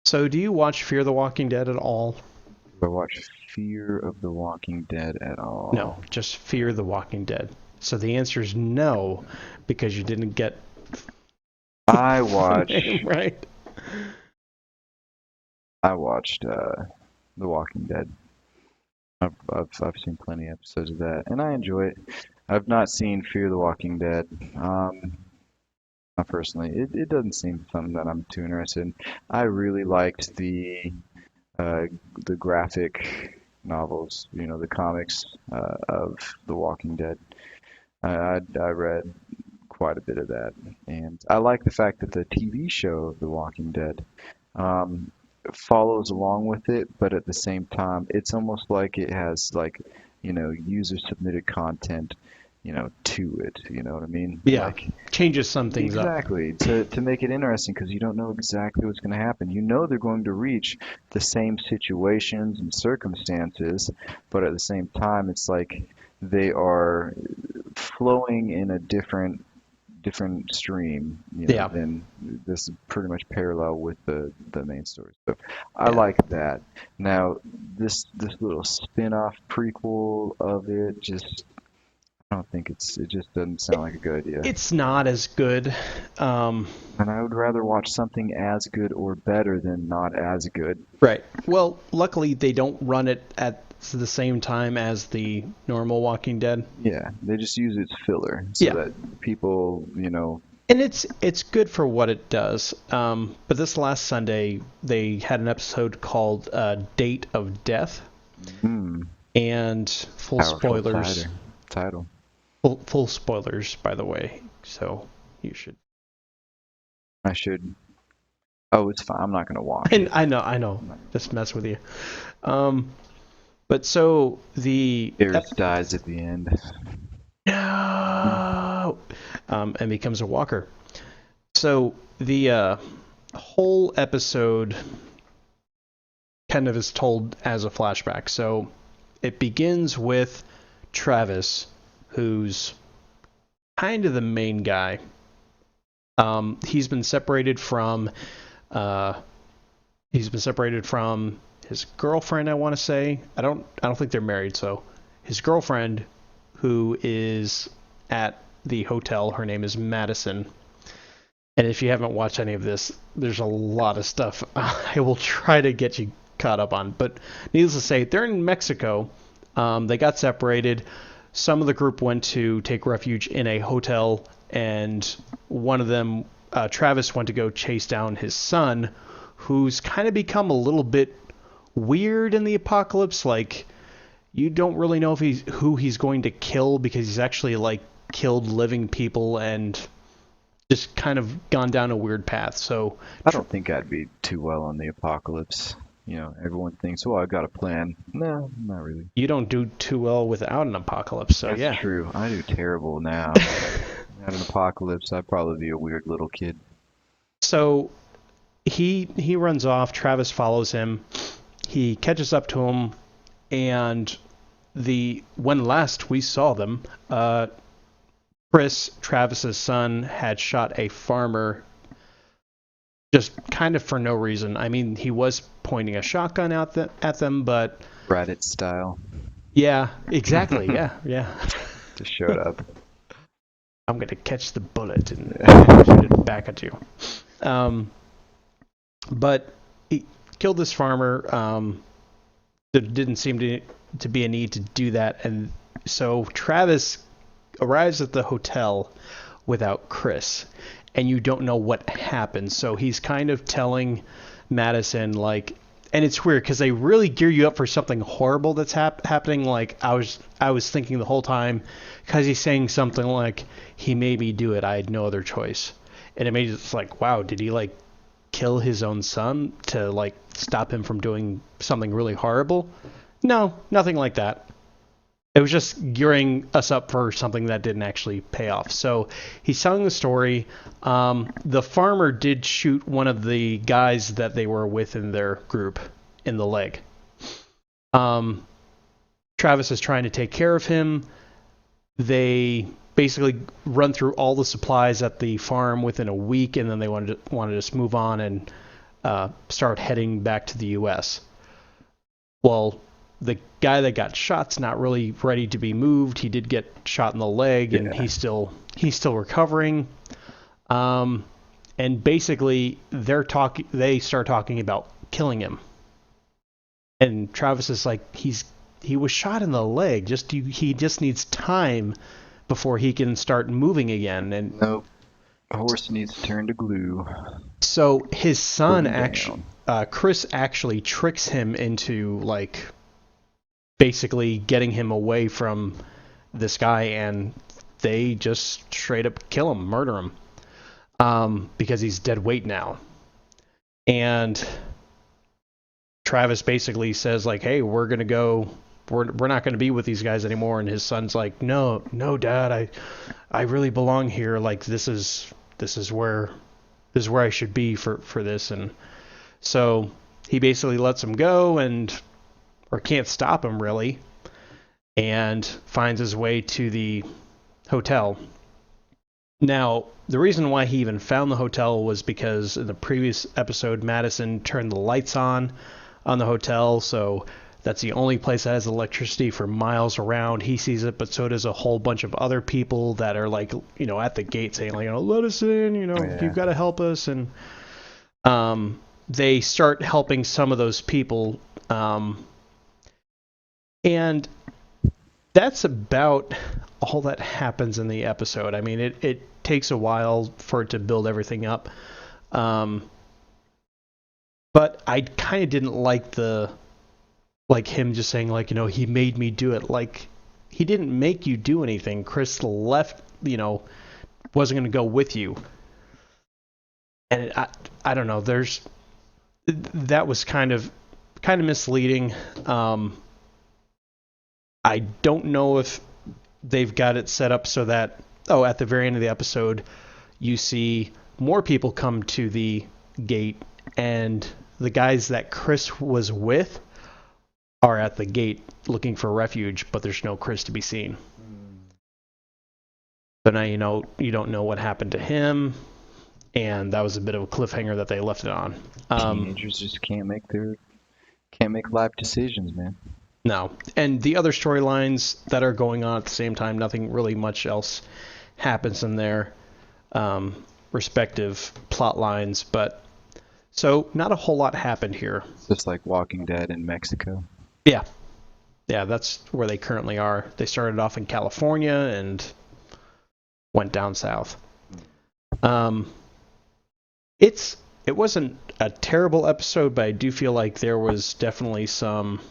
So, do you watch Fear the Walking Dead at all? Do I watch Fear of the Walking Dead at No, all? just Fear the Walking Dead. So the answer is no, because you didn't get I the name watch. right. I watched The Walking Dead. I've seen plenty of episodes of that, and I enjoy it. I've not seen Fear the Walking Dead. Not personally, it doesn't seem something that I'm too interested in. I really liked uh, the graphic novels, the comics of The Walking Dead. I read quite a bit of that, and I like the fact that the TV show of The Walking Dead um, follows along with it, but at the same time, it's almost like it has user submitted content, to it. You know what I mean? Yeah, Like changes some things up. exactly to make it interesting because you don't know exactly what's going to happen. You know they're going to reach the same situations and circumstances, but at the same time, it's like they are flowing in a different stream, Yeah, than this is pretty much parallel with the main story. So I yeah. like that. Now this little spin-off prequel of it just I don't think it just doesn't sound like a good idea. It's not as good. Um, And I would rather watch something as good or better than not as good. right. Well, luckily they don't run it at the same time as the normal Walking Dead. Yeah, they just use it as filler so Yeah, that people, and it's good for what it does. But this last Sunday they had an episode called "Date of Death," mm, and full powerful spoilers. title. Full spoilers, by the way. So you should. I should. Oh, it's fine. I'm not gonna watch And it. I know, just mess with you. Um, but so the Eris dies at the end. no, and becomes a walker. So the whole episode kind of is told as a flashback. So it begins with Travis, who's kind of the main guy. He's been separated from uh, his girlfriend. I want to say I don't think they're married. So his girlfriend, who is at the hotel, her name is Madison. And if you haven't watched any of this, there's a lot of stuff I will try to get you caught up on. But needless to say, they're in Mexico. They got separated. Some of the group went to take refuge in a hotel, and one of them, Travis, went to go chase down his son, who's kind of become a little bit weird in the apocalypse. Like, you don't really know if who he's going to kill because he's actually like killed living people and just kind of gone down a weird path. So I don't think I'd be too well on the apocalypse. Everyone thinks, "Oh, I've got a plan." No, not really. you don't do too well without an apocalypse. So That's yeah. true. I do terrible now. At an apocalypse, I'd probably be a weird little kid. So he runs off. Travis follows him. He catches up to him, and the when last we saw them, Chris, Travis's son, had shot a farmer just kind of for no reason. I mean, he was pointing a shotgun at them, but Reddit style. yeah, exactly. Yeah, yeah. Just showed up. I'm gonna catch the bullet and shoot it back at you. Um, but he killed this farmer. There didn't seem to be a need to do that, and so Travis arrives at the hotel without Chris, and you don't know what happened. So he's kind of telling Madison like, and it's weird because they really gear you up for something horrible that's happening. Like I was thinking the whole time because he's saying something like he made me do it. I had no other choice, and it made it like, wow, did he like kill his own son to like stop him from doing something really horrible? No, nothing like that. It was just gearing us up for something that didn't actually pay off. So he's telling the story. The farmer did shoot one of the guys that they were with in their group in the leg. Um, Travis is trying to take care of him. They basically run through all the supplies at the farm within a week, and then they wanted to just move on and start heading back to the U.S. Well, the guy that got shot's not really ready to be moved. He did get shot in the leg, and Yeah. he's still recovering. And basically, they start talking about killing him. And Travis is like, he was shot in the leg. He just needs time before he can start moving again. And Nope. A horse needs to turn to glue. so his Put son him actually, down. Chris actually tricks him into like basically getting him away from this guy, and they just straight up kill him, murder him, because he's dead weight now. And Travis basically says like, "Hey, we're gonna go. We're not gonna be with these guys anymore." And his son's like, "No, no, Dad, I really belong here. Like this is where I should be for this." And so he basically lets him go, and or can't stop him really, and finds his way to the hotel. Now, the reason why he even found the hotel was because in the previous episode, Madison turned the lights on the hotel, so that's the only place that has electricity for miles around. He sees it, but so does a whole bunch of other people that are like, at the gate saying like, let us in, Yeah. you've got to help us. And they start helping some of those people. And that's about all that happens in the episode. I mean, it takes a while for it to build everything up. But I kind of didn't like him just saying like, he made me do it. Like, he didn't make you do anything. Chris left, wasn't going to go with you. And I don't know. That was kind of misleading. I don't know if they've got it set up so that, at the very end of the episode, you see more people come to the gate, and the guys that Chris was with are at the gate looking for refuge, but there's no Chris to be seen. So now you don't know what happened to him, and that was a bit of a cliffhanger that they left it on. Teenagers just can't make life decisions, man. No. And the other storylines that are going on at the same time, nothing really much else happens in their respective plot lines. But so not a whole lot happened here. It's just like Walking Dead in Mexico. Yeah. Yeah, that's where they currently are. They started off in California and went down south. It wasn't a terrible episode, but I do feel like there was definitely some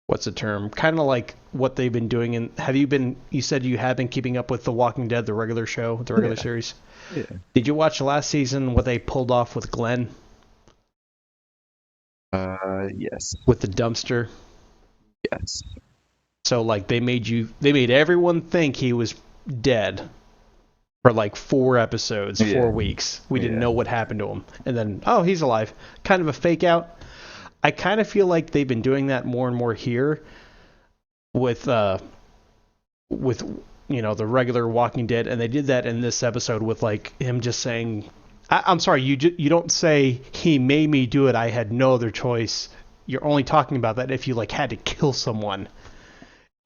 what's the term? Kind of like what they've been doing. And you said you have been keeping up with The Walking Dead, the regular show, the regular series. Yeah. Did you watch last season what they pulled off with Glenn? Yes. With the dumpster? Yes. So like they made everyone think he was dead for like 4 episodes, 4 weeks. We didn't know what happened to him. And then, he's alive. Kind of a fake out. I kind of feel like they've been doing that more and more here with the regular Walking Dead, and they did that in this episode with like him just saying, "I'm sorry, you don't say he made me do it. I had no other choice." You're only talking about that if you like had to kill someone,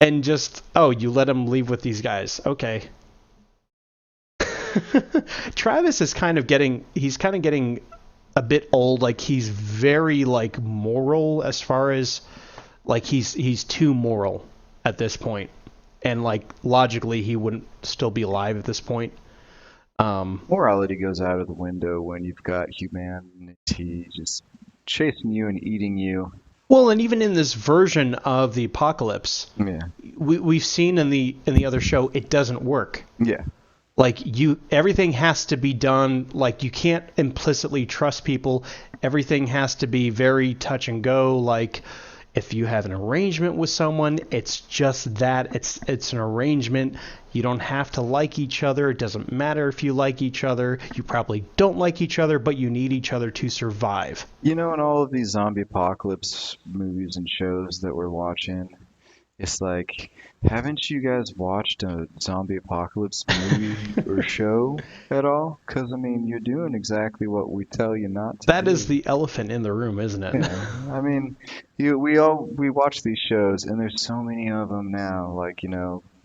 and just you let him leave with these guys. Okay. Travis is kind of getting a bit old. Like he's very like moral as far as like he's too moral at this point, and like logically he wouldn't still be alive at this point. Morality goes out of the window when you've got humanity just chasing you and eating you. Well, and even in this version of the apocalypse, Yeah. we've seen in the other show it doesn't work. Yeah. Like everything has to be done. Like you can't implicitly trust people. Everything has to be very touch and go. Like if you have an arrangement with someone, it's just that. It's an arrangement. You don't have to like each other. It doesn't matter if you like each other. You probably don't like each other, but you need each other to survive. In all of these zombie apocalypse movies and shows that we're watching, It's like, haven't you guys watched a zombie apocalypse movie or show at all? 'Cause I mean, you're doing exactly what we tell you not to That is do. the elephant in the room, isn't it? Yeah, I mean, we watch these shows, and there's so many of them now. Like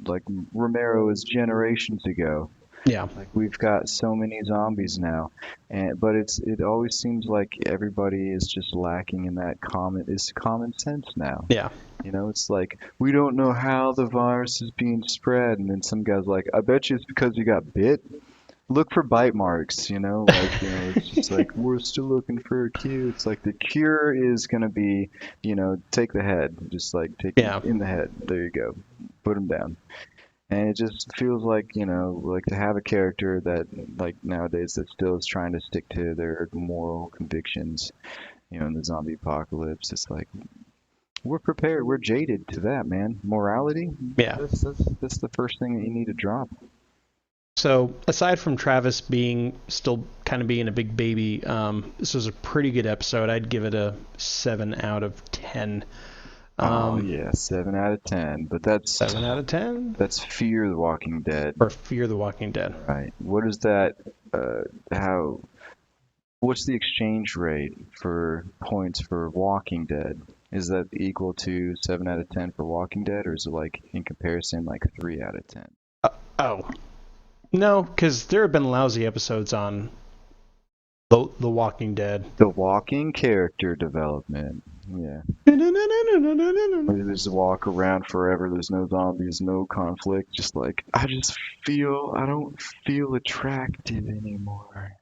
like Romero is generations ago. Yeah, Like we've got so many zombies now, and but it always seems like everybody is just lacking in that common sense now. yeah, It's like we don't know how the virus is being spread, and then some guy's like, "I bet you it's because you got bit. Look for bite marks." It's just like we're still looking for a cure. It's like the cure is gonna be, take the head, just like take him yeah, in the head. There you go, put him down. And it just feels like, like to have a character that, like nowadays, that still is trying to stick to their moral convictions, in the zombie apocalypse. It's like we're prepared, we're jaded to that, man. Morality, yeah. that's the first thing that you need to drop. So aside from Travis being still kind of being a big baby, this was a pretty good episode. I'd give it a 7 out of 10. Oh Um, yeah, 7 out of 10. But that's 7 out of 10 that's Fear the Walking Dead, for Fear the Walking Dead. right? What is that? How? What's the exchange rate for points for Walking Dead? Is that equal to 7 out of 10 for Walking Dead, or is it like in comparison like 3 out of 10? Oh no, because there have been lousy episodes on the Walking Dead. The walking character development. Yeah. Where they just walk around forever. There's no zombies, no conflict. Just like I don't feel attractive anymore.